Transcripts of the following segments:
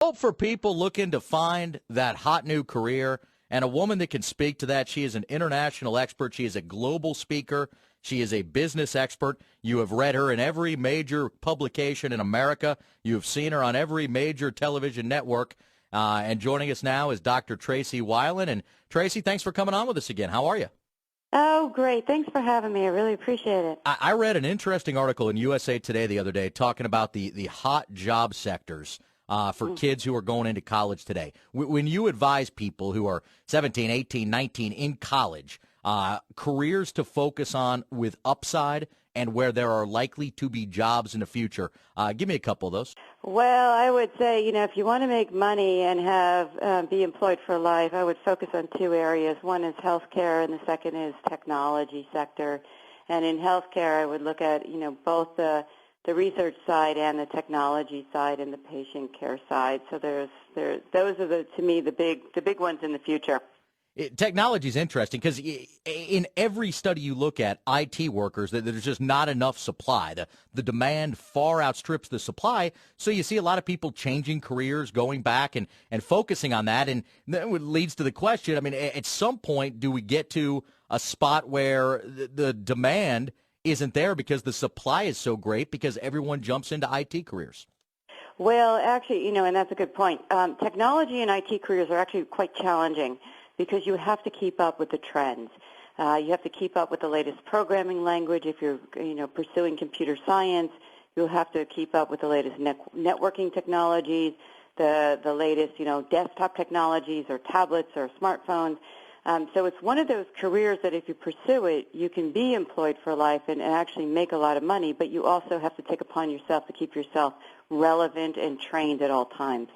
Hope for people looking to find that hot new career and a woman that can speak to that. She is an international expert. She is a global speaker. She is a business expert. You have read her in every major publication in America. You have seen her on every major television network. And joining us now is Dr. Tracey Wilen. And Tracey, thanks for coming on with us again. How are you? Oh, great. Thanks for having me. I really appreciate it. I read an interesting article in USA Today the other day talking about the hot job sectors for kids who are going into college today. When you advise people who are 17, 18, 19 in college, careers to focus on with upside and where there are likely to be jobs in the future, give me a couple of those. Well, I would say, if you want to make money and have be employed for life, I would focus on two areas. One is healthcare, and the second is technology sector. And in healthcare, I would look at, both the research side and the technology side and the patient care side. So those are to me the big ones in the future. Technology is interesting because in every study you look at, IT workers, there's just not enough supply. The demand far outstrips the supply, so you see a lot of people changing careers, going back and focusing on that, and that leads to the question, at some point, do we get to a spot where the demand isn't there because the supply is so great because everyone jumps into IT careers? Well, actually, and that's a good point. Technology and IT careers are actually quite challenging, because you have to keep up with the trends. You have to keep up with the latest programming language. If you're, pursuing computer science, you'll have to keep up with the latest networking technologies, the latest, desktop technologies or tablets or smartphones. So it's one of those careers that if you pursue it, you can be employed for life and actually make a lot of money, but you also have to take upon yourself to keep yourself relevant and trained at all times.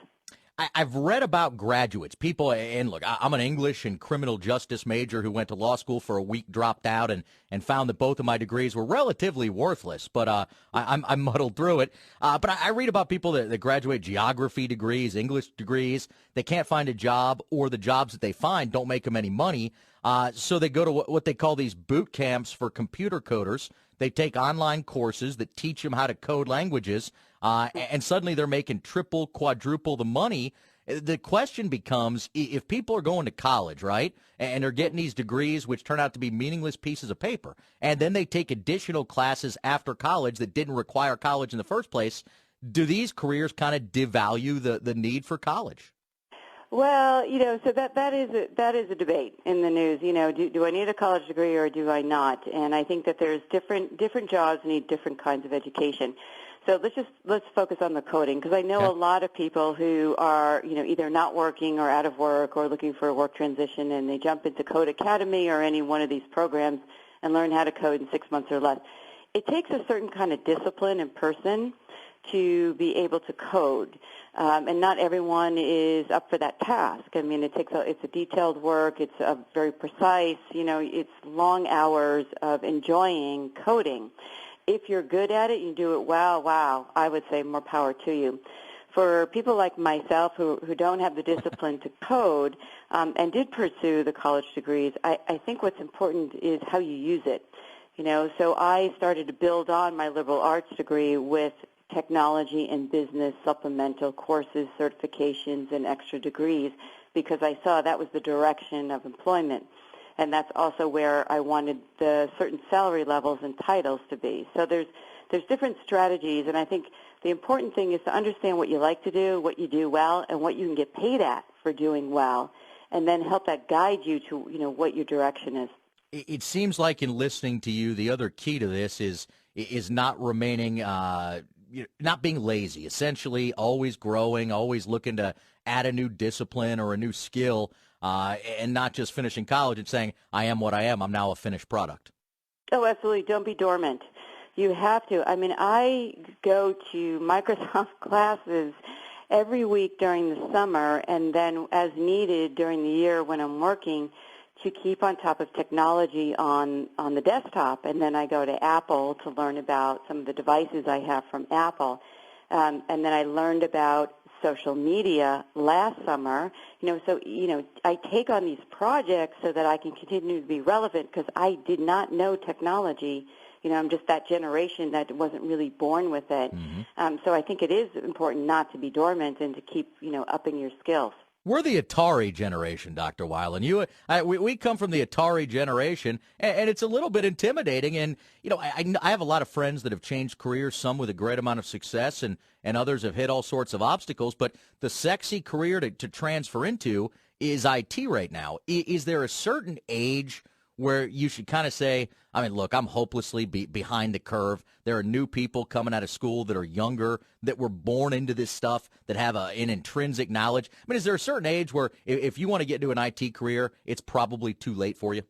I've read about graduates, people, and look, I'm an English and criminal justice major who went to law school for a week, dropped out, and found that both of my degrees were relatively worthless, but I muddled through it. But I read about people that graduate geography degrees, English degrees. They can't find a job, or the jobs that they find don't make them any money, so they go to what they call these boot camps for computer coders. They take online courses that teach them how to code languages, and suddenly they're making triple, quadruple the money. The question becomes, if people are going to college, right, and they're getting these degrees which turn out to be meaningless pieces of paper, and then they take additional classes after college that didn't require college in the first place, do these careers kind of devalue the need for college? Well, so that is a debate in the news. Do I need a college degree or do I not? And I think that there's different jobs need different kinds of education. So let's focus on the coding, because I know a lot of people who are either not working or out of work or looking for a work transition, and they jump into Code Academy or any one of these programs and learn how to code in 6 months or less. It takes a certain kind of discipline in person to be able to code, and not everyone is up for that task. It's a detailed work. It's very precise. It's long hours of enjoying coding. If you're good at it, you do it well, wow, I would say more power to you. For people like myself who don't have the discipline to code and did pursue the college degrees, I think what's important is how you use it. So I started to build on my liberal arts degree with technology and business supplemental courses, certifications, and extra degrees, because I saw that was the direction of employment. And that's also where I wanted the certain salary levels and titles to be. So there's different strategies, and I think the important thing is to understand what you like to do, what you do well, and what you can get paid at for doing well, and then help that guide you to what your direction is. It seems like in listening to you, the other key to this is not remaining, not being lazy. Essentially, always growing, always looking to add a new discipline or a new skill. And not just finishing college and saying, I am what I am, I'm now a finished product. Oh, absolutely. Don't be dormant. You have to. I go to Microsoft classes every week during the summer, and then as needed during the year when I'm working, to keep on top of technology on the desktop. And then I go to Apple to learn about some of the devices I have from Apple. And then I learned about social media last summer, I take on these projects so that I can continue to be relevant, because I did not know technology, I'm just that generation that wasn't really born with it. So I think it is important not to be dormant and to keep, upping your skills. We're the Atari generation, Dr. Wilen. We come from the Atari generation, and it's a little bit intimidating. And, I have a lot of friends that have changed careers, some with a great amount of success, and others have hit all sorts of obstacles. But the sexy career to transfer into is IT right now. Is there a certain age where you should kind of say, look, I'm hopelessly behind the curve. There are new people coming out of school that are younger, that were born into this stuff, that have an intrinsic knowledge. Is there a certain age where if you want to get into an IT career, it's probably too late for you?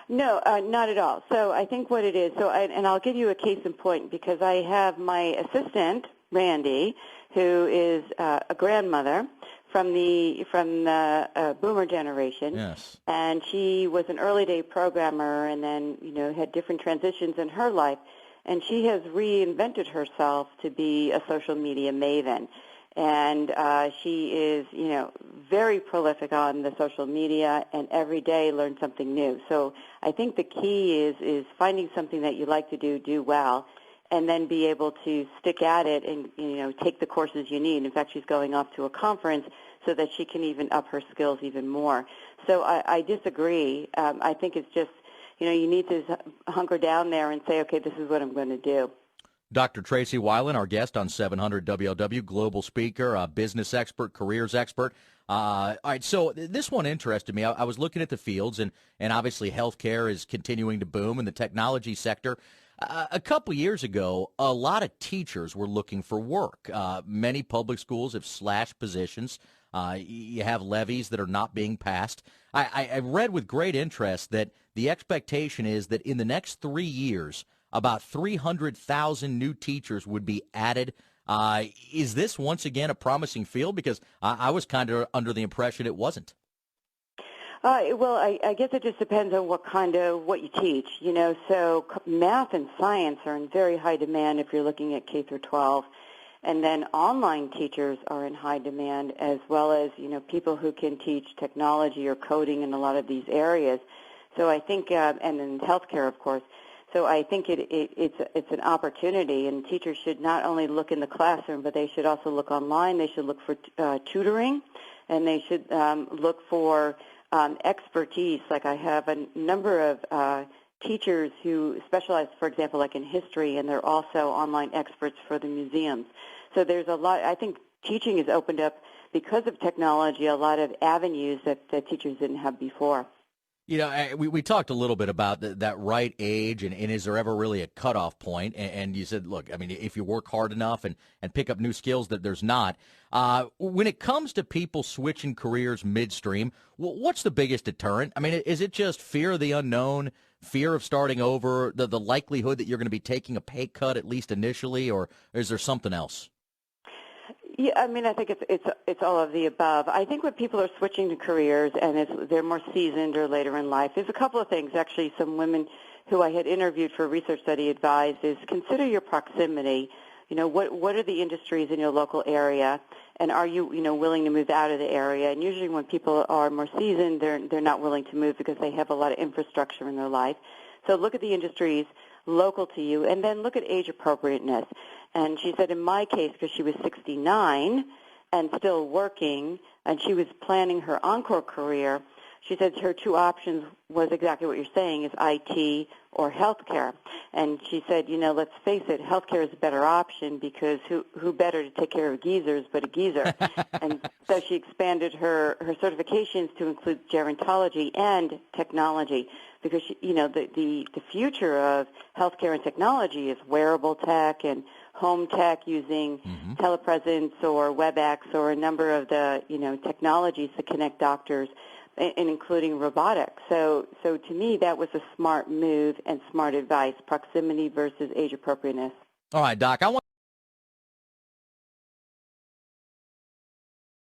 No, not at all. So I think what it is, and I'll give you a case in point, because I have my assistant, Randy, who is a grandmother from the boomer generation. Yes. And she was an early day programmer, and then had different transitions in her life, and she has reinvented herself to be a social media maven. And she is very prolific on the social media, and every day learns something new. So I think the key is finding something that you like to do well, and then be able to stick at it and, take the courses you need. In fact, she's going off to a conference so that she can even up her skills even more. So I disagree. I think it's just, you need to hunker down there and say, okay, this is what I'm going to do. Dr. Tracey Wilen, our guest on 700 WLW, global speaker, business expert, careers expert. All right, so this one interested me. I was looking at the fields, and obviously healthcare is continuing to boom in the technology sector. A couple years ago, a lot of teachers were looking for work. Many public schools have slashed positions. You have levies that are not being passed. I read with great interest that the expectation is that in the next 3 years, about 300,000 new teachers would be added. Is this once again a promising field? Because I was kind of under the impression it wasn't. Well, I guess it just depends on what you teach. So math and science are in very high demand if you're looking at K through 12. And then online teachers are in high demand, as well as, people who can teach technology or coding in a lot of these areas. So I think, and in healthcare, of course. So I think it's an opportunity, and teachers should not only look in the classroom, but they should also look online. They should look for tutoring, and they should look for expertise. Like I have a number of teachers who specialize, for example, like in history, and they're also online experts for the museums. So there's a lot. I think teaching has opened up, because of technology, a lot of avenues that teachers didn't have before. We talked a little bit about that right age, and is there ever really a cutoff point? And you said, look, if you work hard enough and pick up new skills, that there's not. When it comes to people switching careers midstream, what's the biggest deterrent? Is it just fear of the unknown, fear of starting over, the likelihood that you're going to be taking a pay cut at least initially, or is there something else? Yeah, I think it's all of the above. I think when people are switching to careers and they're more seasoned or later in life, there's a couple of things. Actually, some women who I had interviewed for a research study advised is consider your proximity. What are the industries in your local area, and are you willing to move out of the area? And usually when people are more seasoned, they're not willing to move because they have a lot of infrastructure in their life. So look at the industries local to you, and then look at age appropriateness. And she said in my case, because she was 69 and still working, and she was planning her encore career, she said her two options was exactly what you're saying, is IT or healthcare. And she said, let's face it, healthcare is a better option, because who better to take care of geezers but a geezer? And so she expanded her certifications to include gerontology and technology, because the future of healthcare and technology is wearable tech and home tech using telepresence or WebEx or a number of the technologies to connect doctors, and including robotics. So to me, that was a smart move and smart advice: proximity versus age appropriateness. All right, Doc, I want